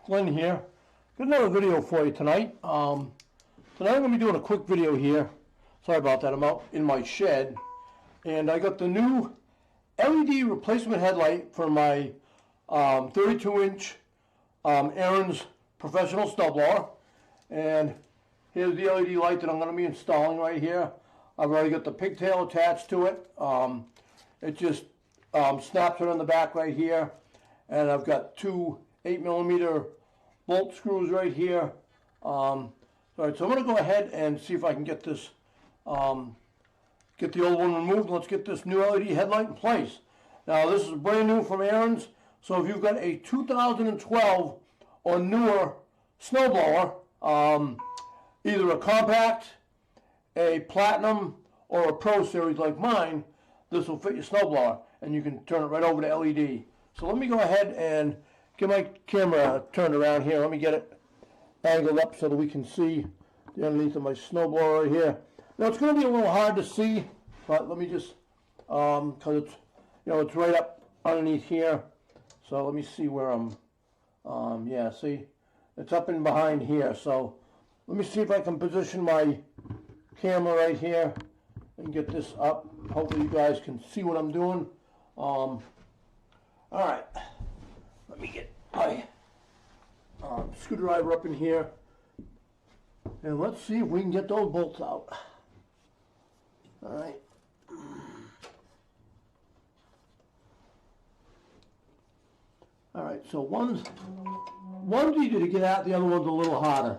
Glenn here. Got another video for you tonight. Tonight I'm going to be doing a quick video here. Sorry about that, I'm out in my shed. And I got the new LED replacement headlight for my 32-inch Ariens professional snowblower. And here's the LED light that I'm going to be installing right here. I've already got the pigtail attached to it. It just snaps it on the back right here. And I've got two 8mm bolt screws right here. All right, so I'm going to go ahead and see if I can get this, get the old one removed. Let's get this new LED headlight in place. Now this is brand new from Ariens, so if you've got a 2012 or newer snowblower, either a compact, a platinum, or a pro series like mine, this will fit your snowblower, and you can turn it right over to LED. So let me go ahead and get my camera turned around here. Let me get it angled up so that we can see the underneath of my snowblower right here. Now it's going to be a little hard to see, but let me just, because it's, it's right up underneath here. So let me see where I'm, yeah, see, it's up in behind here. So let me see if I can position my camera right here and get this up. Hopefully you guys can see what I'm doing. All right, let me get my screwdriver up in here, and let's see if we can get those bolts out. All right. All right, so one's easy to get out, the other one's a little harder.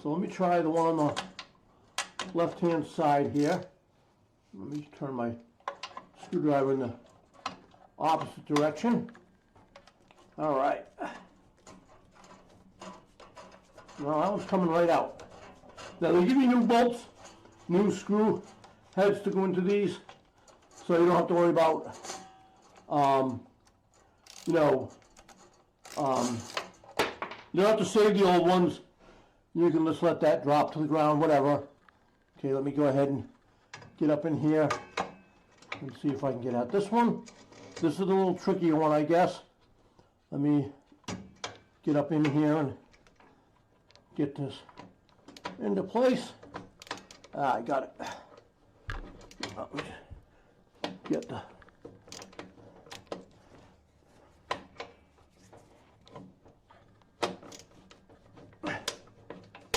So let me try the one on the left-hand side here. Let me turn my screwdriver in the opposite direction. All right. Well, that one's coming right out. Now they give you new bolts, new screw heads to go into these, so you don't have to worry about, you don't have to save the old ones. You can just let that drop to the ground, whatever. Okay, let me go ahead and get up in here and see if I can get out this one. This is a little trickier one, I guess. Let me get up in here and get this into place. I got it. Let me get the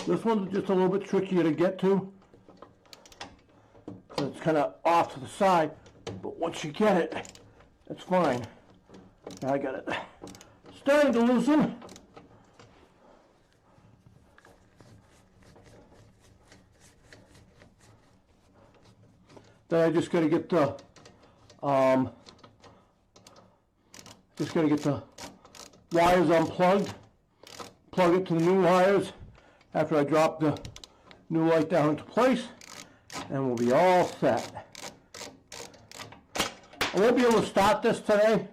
this one's just a little bit trickier to get to. So it's kind of off to the side, but once you get it, it's fine. I got it starting to loosen. Then I just got to get the wires unplugged, plug it to the new wires after I drop the new light down into place, and we'll be all set. I won't be able to start this today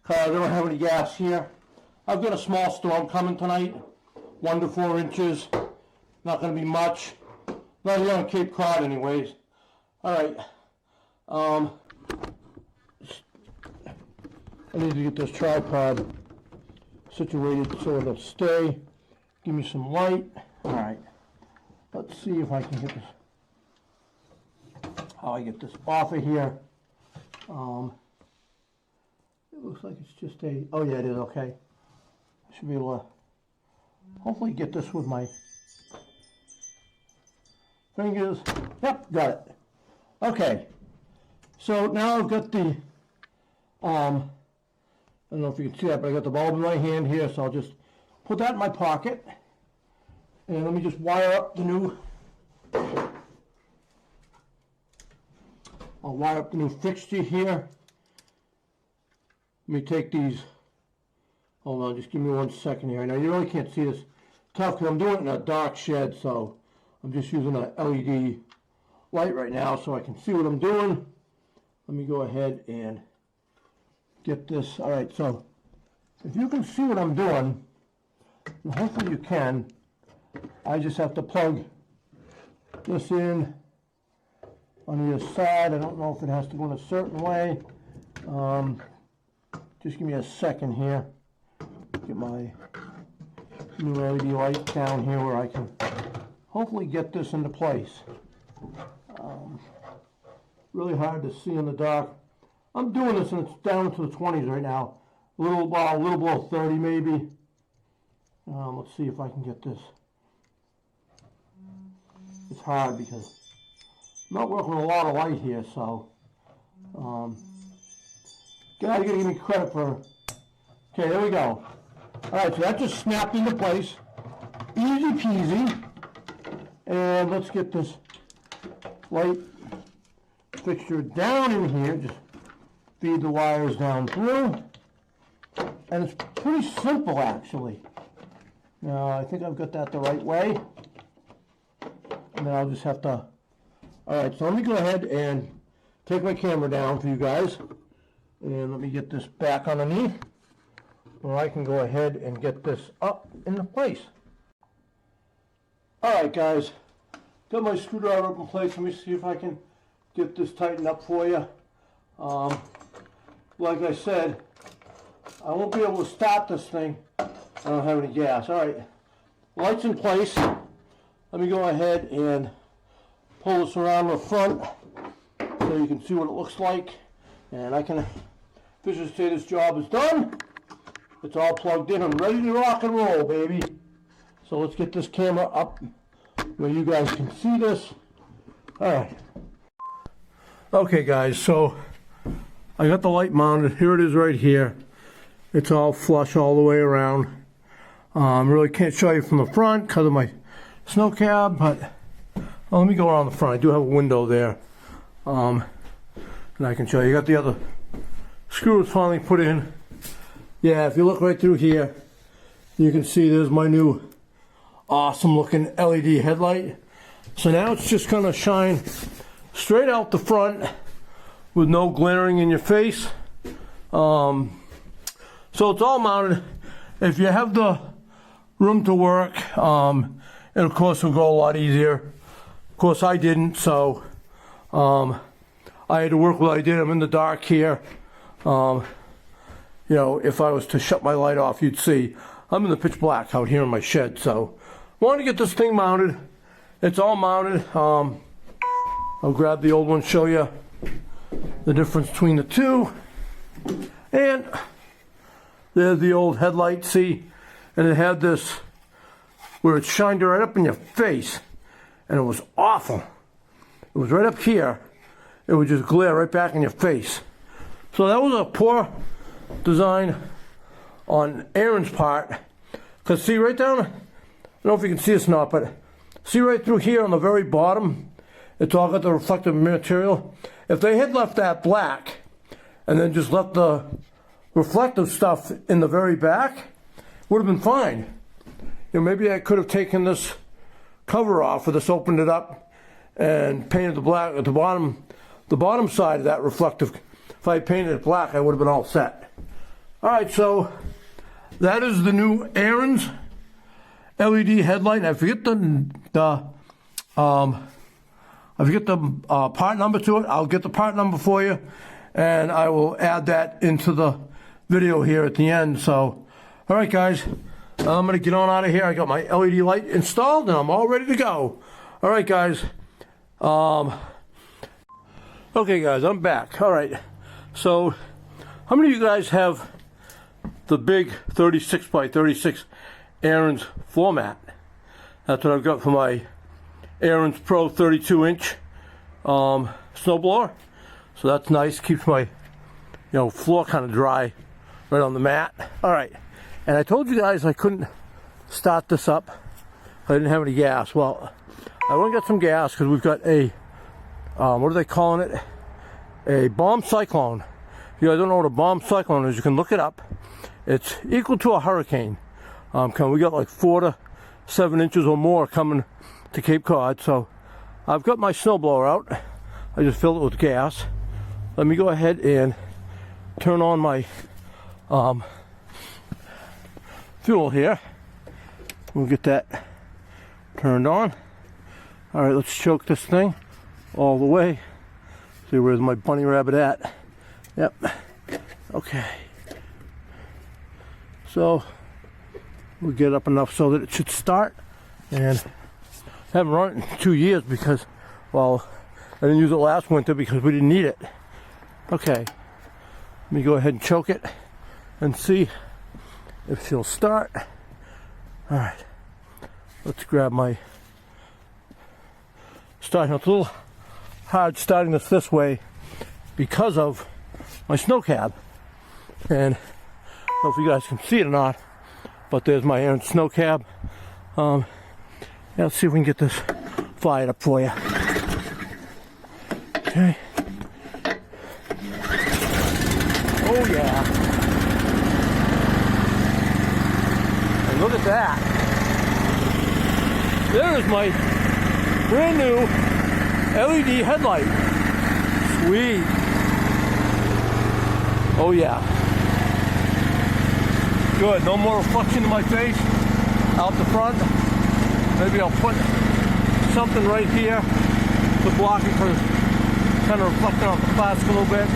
because I don't have any gas here. I've got a small storm coming tonight, 1 to 4 inches. Not going to be much. Not here on Cape Cod anyways. Alright. I need to get this tripod situated so it'll stay. Give me some light. Alright. Let's see if I can get this, how I get this off of here. It looks like it's just a, oh yeah, it is, okay. I should be able to hopefully get this with my fingers. Yep, got it. Okay, so now I've got the, I don't know if you can see that, but I got the bulb in my hand here, so I'll just put that in my pocket. And let me just wire up the new, I'll wire up the new fixture here. Let me take these, hold on, just give me 1 second here. Now you really can't see this tough because I'm doing it in a dark shed, so I'm just using a LED light right now so I can see what I'm doing. Let me go ahead and get this. All right, so if you can see what I'm doing, and hopefully you can, I just have to plug this in on the other side. I don't know if it has to go in a certain way. Just give me a second here. Get my new LED light down here where I can hopefully get this into place. Really hard to see in the dark. I'm doing this and it's down to the 20s right now. A little below 30 maybe. Let's see if I can get this. It's hard because I'm not working with a lot of light here, so guys, you gotta give me credit for. Okay, there we go. All right, so that just snapped into place, easy peasy. And let's get this light fixture down in here. Just feed the wires down through, and it's pretty simple actually. Now I think I've got that the right way, and then I'll just have to. All right, so let me go ahead and take my camera down for you guys, and let me get this back underneath, where I can go ahead and get this up into place. All right, guys, got my screwdriver up in place. Let me see if I can get this tightened up for you. Like I said, I won't be able to start this thing. I don't have any gas. All right, light's in place. Let me go ahead and pull this around the front so you can see what it looks like. And I can officially say this job is done. It's all plugged in and ready to rock and roll, baby. So let's get this camera up where you guys can see this. All right. Okay, guys, so I got the light mounted. Here it is right here. It's all flush all the way around. Really can't show you from the front because of my snow cab, but let me go around the front. I do have a window there, and I can show you. Got the other screws finally put in. Yeah, if you look right through here, you can see there's my new awesome looking LED headlight. So now it's just gonna shine straight out the front with no glaring in your face. So it's all mounted. If you have the room to work, it of course will go a lot easier. Of course I didn't, so I had to work what I did. I'm in the dark here. You know, if I was to shut my light off, you'd see I'm in the pitch black out here in my shed. So I wanted to get this thing mounted. It's all mounted. I'll grab the old one, show you the difference between the two. And there's the old headlight, see? And it had this where it shined right up in your face. And it was awful. It was right up here. It would just glare right back in your face. So that was a poor design on Ariens' part. Because see right down, I don't know if you can see this or not, but see right through here on the very bottom, it's all got the reflective material. If they had left that black and then just left the reflective stuff in the very back, would have been fine. You know, maybe I could have taken this cover off or just opened it up and painted the black at the bottom side of that reflective. If I had painted it black, I would have been all set. All right, so that is the new Ariens LED headlight. And I forget the part number to it. I'll get the part number for you, and I will add that into the video here at the end. So, all right, guys, I'm gonna get on out of here. I got my LED light installed, and I'm all ready to go. All right, guys. Okay, guys, I'm back. All right. So, how many of you guys have the big 36 by 36 Ariens floor mat? That's what I've got for my Ariens Pro 32-inch snowblower. So that's nice. Keeps my floor kind of dry right on the mat. All right. And I told you guys I couldn't start this up. I didn't have any gas. Well, I went and got some gas because we've got a what are they calling it? A bomb cyclone. If you guys don't know what a bomb cyclone is, you can look it up. It's equal to a hurricane. We got like 4 to 7 inches or more coming to Cape Cod. So I've got my snowblower out. I just filled it with gas. Let me go ahead and turn on my fuel here. We'll get that turned on. All right, let's choke this thing all the way. See, where's my bunny rabbit at? Yep. Okay. So we get it up enough so that it should start. And I haven't run it in 2 years because, well, I didn't use it last winter because we didn't need it. Okay, let me go ahead and choke it and see if she'll start. All right, let's grab my starting. It's a little hard starting this way because of my snow cab. And I don't know if you guys can see it or not, but there's my Ariens snow cab. Yeah, let's see if we can get this fired up for you. Okay. Oh yeah. And look at that. There's my brand new LED headlight. Sweet. Oh yeah. Good. No more reflection in my face out the front. Maybe I'll put something right here to block it for kind of reflecting off the plastic a little bit.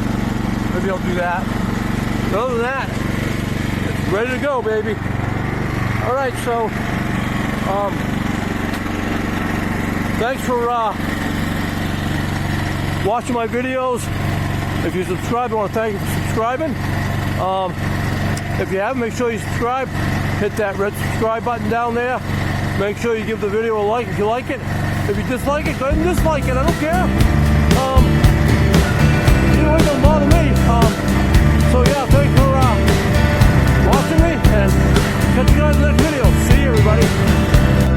Maybe I'll do that. But other than that, it's ready to go, baby. All right, so thanks for watching my videos. If you subscribe, I want to thank you for subscribing. If you haven't, make sure you subscribe. Hit that red subscribe button down there. Make sure you give the video a like if you like it. If you dislike it, go ahead and dislike it. I don't care. Either way, don't bother me. So yeah, thanks for watching me, and catch you guys in the next video. See you, everybody.